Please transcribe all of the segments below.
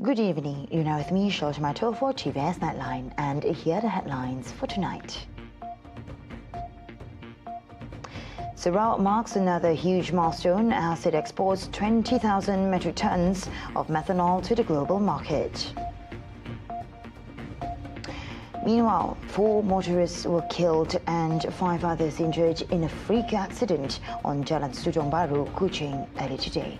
Good evening. You're now with me, Shoshmato, for TVS Nightline, and here are the headlines for tonight. Sarawak marks another huge milestone as it exports 20,000 metric tons of methanol to the global market. Meanwhile, 4 motorists were killed and 5 others injured in a freak accident on Jalan Sujong Baru, Kuching, earlier today.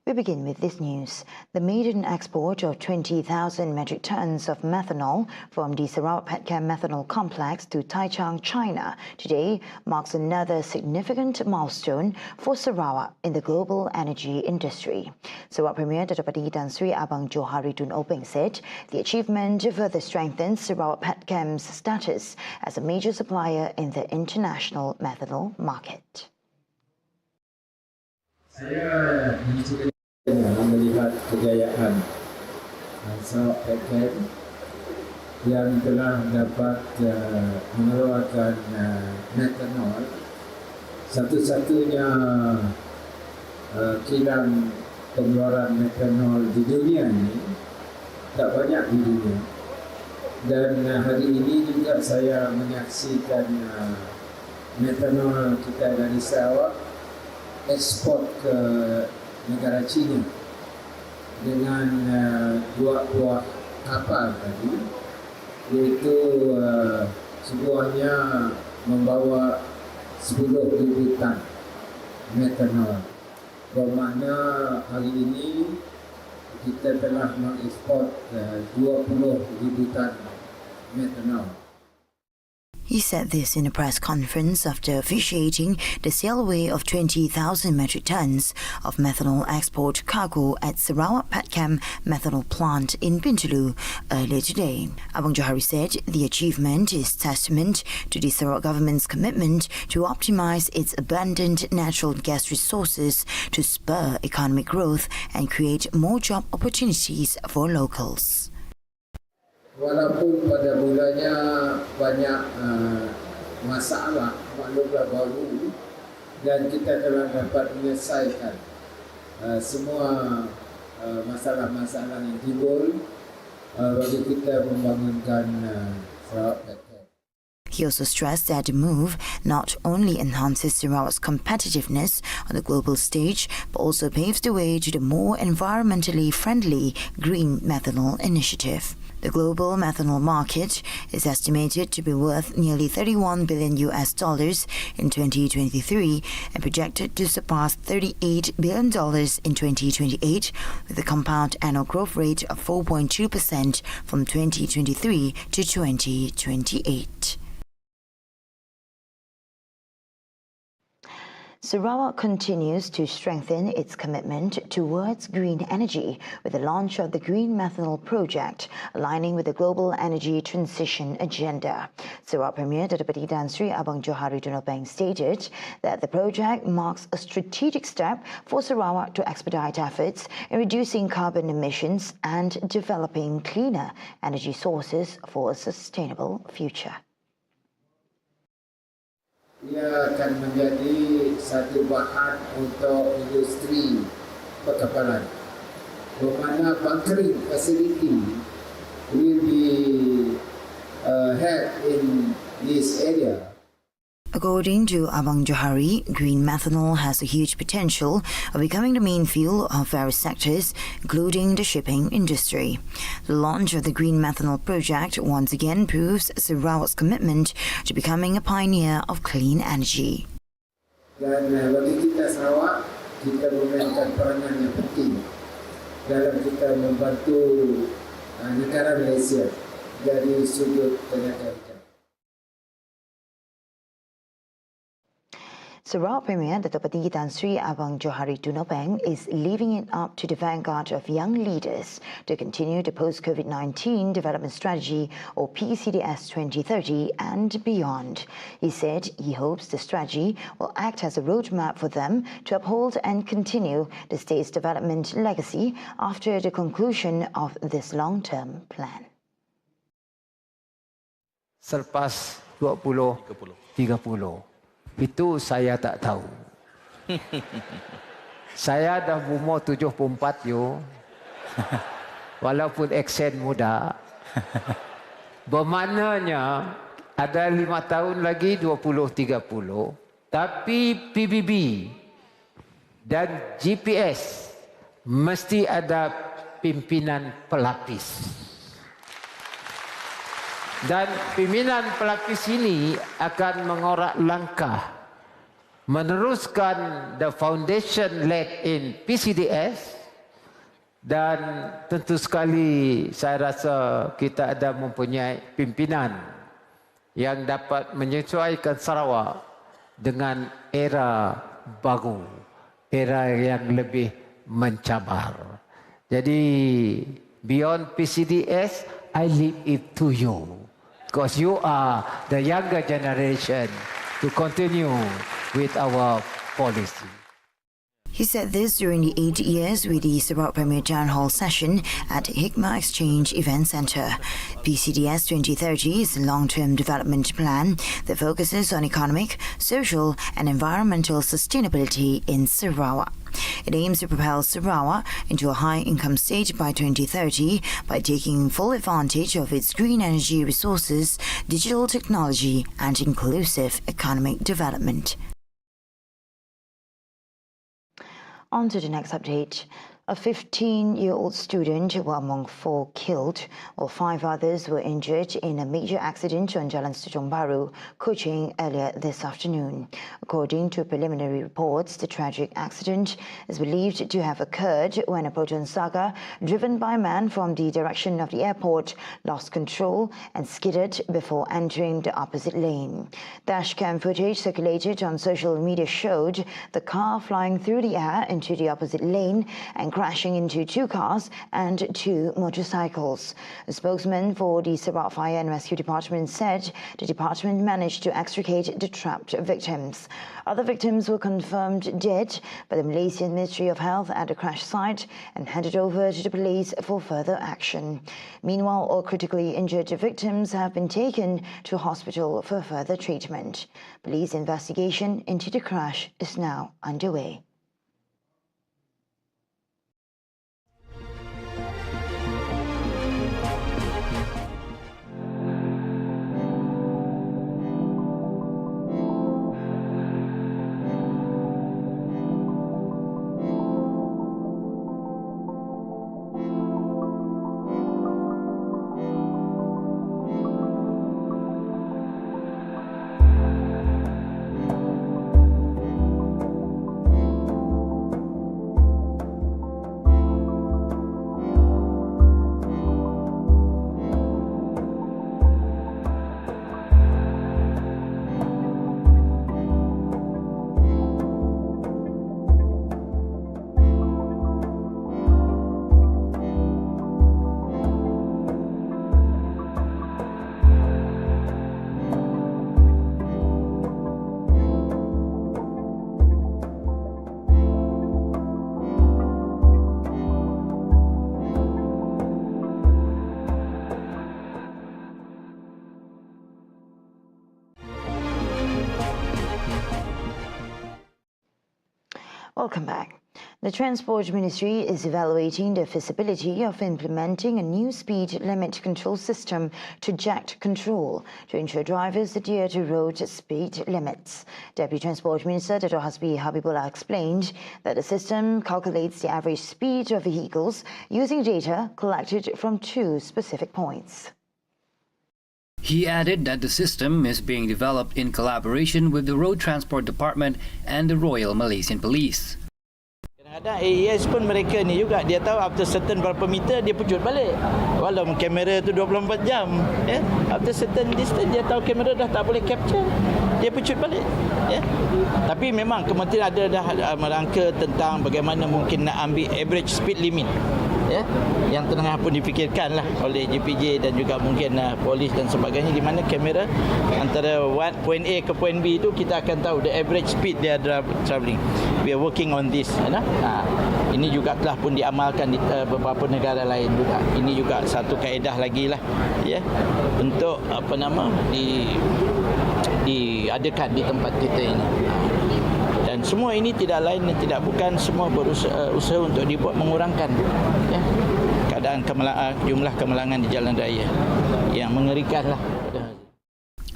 We begin with this news. The maiden export of 20,000 metric tons of methanol from the Sarawak Petchem methanol complex to Taichung, China today marks another significant milestone for Sarawak in the global energy industry. Sarawak Premier Dato' Padi Tan Sri Abang Johari Tun Openg said the achievement further strengthens Sarawak Petchem's status as a major supplier in the international methanol market. Saya melihat kejayaan Sarawak Petchem yang telah dapat mengeluarkan metanol, satu-satunya kilang pengeluaran metanol di dunia ini, tak banyak di dunia. Dan hari ini juga saya menyaksikan metanol kita dari Sarawak ekspor ke negara China dengan 2 buah kapal tadi, iaitu sebuahnya membawa 10,000 tan metanol. Bermakna hari ini kita telah mengekspor 20,000 tan metanol. He said this in a press conference after officiating the sail away of 20,000 metric tons of methanol export cargo at Sarawak Petchem methanol plant in Bintulu earlier today. Abang Johari said the achievement is testament to the Sarawak government's commitment to optimize its abundant natural gas resources to spur economic growth and create more job opportunities for locals. Walaupun pada mulanya banyak masalah, maklumlah baru, dan kita telah dapat menyelesaikan semua masalah-masalah yang timbul bagi kita membangunkan Sarawak Petchem. He also stressed that the move not only enhances Sarawak's competitiveness on the global stage, but also paves the way to the more environmentally friendly green methanol initiative. The global methanol market is estimated to be worth nearly $31 billion in 2023 and projected to surpass $38 billion in 2028, with a compound annual growth rate of 4.2% from 2023 to 2028. Sarawak continues to strengthen its commitment towards green energy with the launch of the Green Methanol Project, aligning with the global energy transition agenda. Sarawak Premier Dato' Padi Tan Sri Abang Johari Tun Openg stated that the project marks a strategic step for Sarawak to expedite efforts in reducing carbon emissions and developing cleaner energy sources for a sustainable future. Ia akan menjadi satu bahan untuk industri perkapalan, bermakna bunkering facility will be held in this area. According to Abang Johari, green methanol has a huge potential of becoming the main fuel of various sectors, including the shipping industry. The launch of the Green Methanol Project once again proves Sarawak's commitment to becoming a pioneer of clean energy. Dan bagi kita Sarawak, kita memainkan peranan yang penting dalam kita membantu negara Malaysia dari sudut tenaga kerja. Sarawak Premier Dato' Petinggi Tan Sri Abang Johari Tunopeng is leaving it up to the vanguard of young leaders to continue the post-COVID-19 development strategy or PCDS 2030 and beyond. He said he hopes the strategy will act as a roadmap for them to uphold and continue the state's development legacy after the conclusion of this long-term plan. Selepas 20, 30. Itu saya tak tahu. Saya dah berumur 74 yo. Walaupun aksen muda. Bermaknanya ada 5 tahun lagi 20-30. Tapi PBB dan GPS mesti ada pimpinan pelapis. Dan pimpinan pelapis ini akan mengorak langkah meneruskan the foundation led in PCDS, dan tentu sekali saya rasa kita ada mempunyai pimpinan yang dapat menyesuaikan Sarawak dengan era baru, era yang lebih mencabar. Jadi beyond PCDS, I leave it to you. Because you are the younger generation to continue with our policy. He said this during the 8 years with the Sarawak Premier Town Hall session at Hikmah Exchange Event Centre. PCDS 2030 is a long-term development plan that focuses on economic, social and environmental sustainability in Sarawak. It aims to propel Sarawak into a high-income state by 2030 by taking full advantage of its green energy resources, digital technology and inclusive economic development. On to the next update. A 15-year-old student were among 4 killed, while 5 others were injured in a major accident on Jalan Sejong Baru, Kuching, earlier this afternoon. According to preliminary reports, the tragic accident is believed to have occurred when a Proton Saga, driven by a man from the direction of the airport, lost control and skidded before entering the opposite lane. Dashcam footage circulated on social media showed the car flying through the air into the opposite lane and crashing into 2 cars and 2 motorcycles. A spokesman for the Sarawak Fire and Rescue Department said the department managed to extricate the trapped victims. Other victims were confirmed dead by the Malaysian Ministry of Health at the crash site and handed over to the police for further action. Meanwhile, all critically injured victims have been taken to hospital for further treatment. Police investigation into the crash is now underway. Welcome back. The Transport Ministry is evaluating the feasibility of implementing a new speed limit control system to jack control to ensure drivers adhere to road speed limits. Deputy Transport Minister Dato' Hasbi Habibullah explained that the system calculates the average speed of vehicles using data collected from 2 specific points. He added that the system is being developed in collaboration with the Road Transport Department and the Royal Malaysian Police. Kadang AES pun mereka ni juga, dia tahu after certain berapa meter dia pujut balik. Walau kamera tu 24 jam, after certain distance dia tahu kamera dah tak boleh capture. dia pecut balik. Ya. Tapi memang kementerian ada dah merangka tentang bagaimana mungkin nak ambil average speed limit. Ya, yang tengah pun difikirkan lah oleh JPJ dan juga mungkin polis dan sebagainya, di mana kamera antara point A ke point B itu kita akan tahu the average speed dia travelling. We are working on this. Ini juga telah pun diamalkan di beberapa negara lain juga. Ini juga satu kaedah lagi lah, ya, untuk diadakan di tempat kita ini. Dan semua ini tidak lain dan tidak bukan, semua berusaha untuk dibuat mengurangkan, ya, keadaan jumlah kemalangan di jalan raya yang mengerikan lah.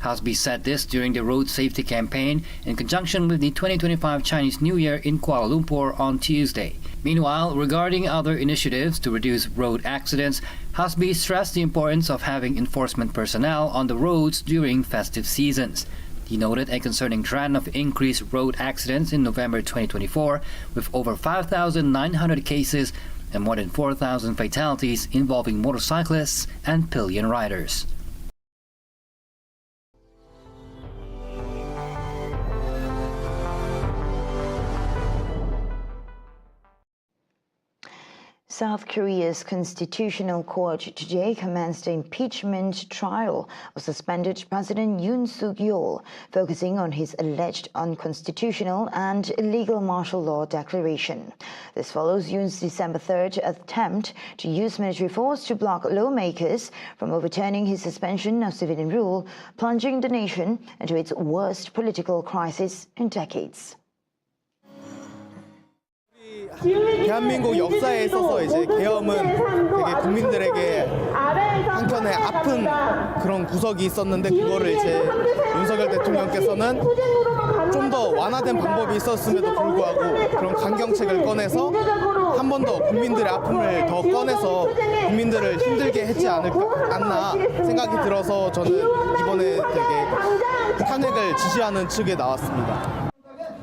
Hasbi said this during the road safety campaign in conjunction with the 2025 Chinese New Year in Kuala Lumpur on Tuesday. Meanwhile, regarding other initiatives to reduce road accidents, Hasbi stressed the importance of having enforcement personnel on the roads during festive seasons. He noted a concerning trend of increased road accidents in November 2024, with over 5,900 cases and more than 4,000 fatalities involving motorcyclists and pillion riders. South Korea's Constitutional Court today commenced the impeachment trial of suspended President Yoon Suk-yeol, focusing on his alleged unconstitutional and illegal martial law declaration. This follows Yoon's December 3rd attempt to use military force to block lawmakers from overturning his suspension of civilian rule, plunging the nation into its worst political crisis in decades. 대한민국 역사에 있어서 이제 계엄은 되게 국민들에게 한켠에 아픈 그런 구석이 있었는데, 그거를 이제 윤석열 대통령께서는 좀 더 완화된 방법이 있었음에도 불구하고 그런 강경책을 꺼내서 한 번 더 국민들의 아픔을 더 꺼내서 국민들을 힘들게 했지 않나 생각이 들어서 저는 이번에 되게 탄핵을 지지하는 측에 나왔습니다.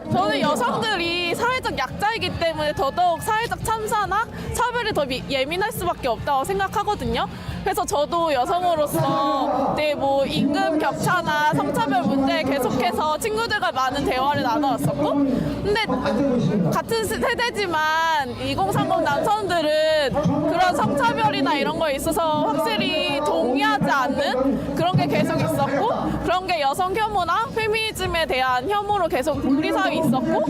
저는 여성들이 사회적 약자이기 때문에 더더욱 사회적 참사나 차별에 더 예민할 수밖에 없다고 생각하거든요. 그래서 저도 여성으로서 뭐 임금 격차나 성차별 문제에 계속해서 친구들과 많은 대화를 나눠왔었고, 근데 같은 세대지만 2030 남성들은 그런 성차별이나 이런 거에 있어서 확실히 동의하지 않는 그런 게 계속 있었고, 그런 게 여성 혐오나 페미니즘에 대한 혐오로 계속 우리 사회에 있었고,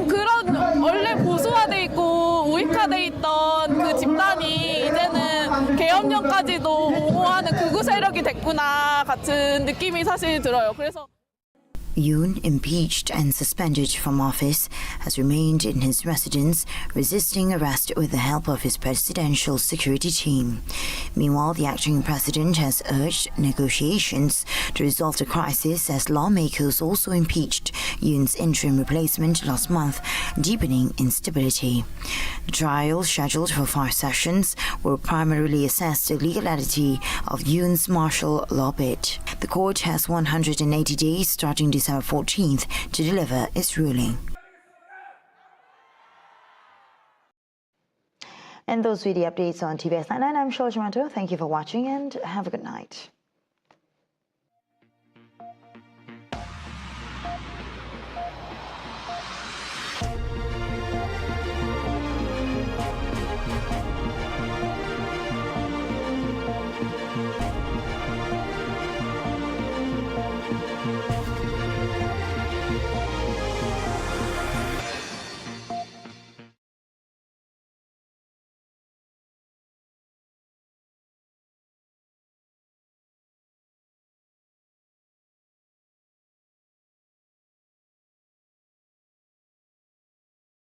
그런 원래 보수화돼 있고 우익화돼 있던 그 집단이 이제는 계엄령까지도 옹호하는 극우 세력이 됐구나 같은 느낌이 사실 들어요. 그래서 Yoon, impeached and suspended from office, has remained in his residence, resisting arrest with the help of his presidential security team. Meanwhile, the acting president has urged negotiations to resolve the crisis as lawmakers also impeached Yoon's interim replacement last month, deepening instability. The trial, scheduled for 5 sessions, will primarily assess the legality of Yoon's martial law bid. The court has 180 days starting December 14th to deliver its ruling. And those were the updates on TVS Nightline. I'm Shilajamato. Thank you for watching and have a good night.